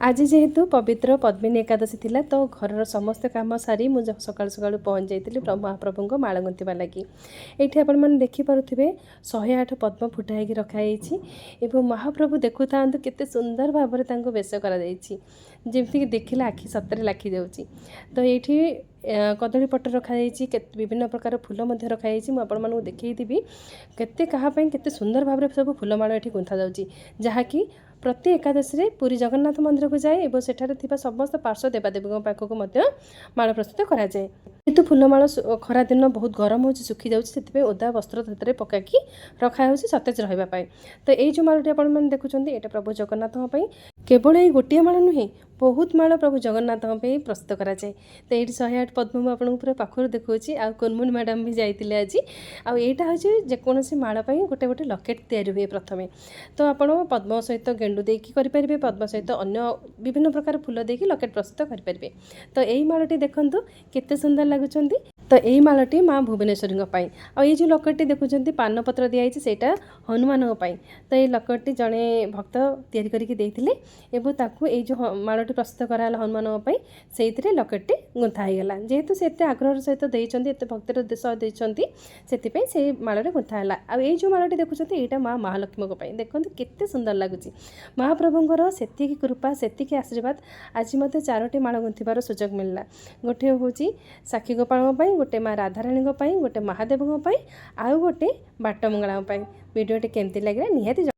आज जेहेतु पवित्र पद्मिनी एकादशी थिला तो घर समस्त काम सारी मुझे सकाल सकाल पहुँच जाइली महाप्रभु को माला गुंथवा लगी। ये आपण मैंने देखिपे 108 पद्म फुटाई रखाई एवं महाप्रभु देखु था केते सुंदर भाव में बेश करमती देखला आखि सतरे लाखी जाऊँगी। तो ये कदली पट रखाई विभिन्न प्रकार फूल रखाई मुझे देखी केते कहापाई केते सुंदर भाव में सब फूलमाला ये गुंथा जाऊँगी जहाँकि प्रति एकादशी रे पुरी जगन्नाथ मंदिर को जाए और सेठारे थिबा समस्त पार्श्व देवादेवी पाखक माला प्रस्तुत करा जाए। जेहेतु फूलमाला खरा दिन बहुत गरम हो सुखी जाऊँगी ओदा वस्त्र से पकाई रखा सतेज रही। तो ये जो मालाटी आपण मैंने देखुं ये प्रभु जगन्नाथ केवल ये गोटे माला नुहे बहुत माला प्रभु जगन्नाथ प्रस्तुत करा जाए। तो ये 108 पद्म आपको पूरा पाखर देखा आ कुनमुन मैडम भी जाइए आज आईटा हूँ जेकोसी माला गोटे गोटे लकेट तैयारी हुए प्रथमे। तो आप पद्म सहित गेंडू देकी करेंगे पद्म सहित अन्य विभिन्न प्रकार फूल देकी लकेट प्रस्तुत करेंगे। तो यही मालाटी देखूँ केते सुंदर लगुच। तो यही मालाटी माँ भुवनेश्वरी आई जो लकेटी देखुं पानपत्र दिखाई सेटा हनुमान। तो ये लकेटी जड़े भक्त तैयारी करके जो मालाटी प्रस्तुत कराला हनुमान से लकेटी गुंथा होगा जेहेतु से आग्रह सहित देते भक्तिर सह देते से माला गुंथा है। आई जो मालाटी देखुं यहाँ माँ महालक्ष्मी देखते केते सुंदर लगुच। महाप्रभुंर से कृपा से आशीर्वाद आज मत 4टी माला गुंथार सुजोग मिलला। गोटे हूँ साक्षी गोपाल गोटे माँ राधाराणी गोटे महादेव आउ गोटे बाटमंगला। वीडियोटी केमती लगे निहाती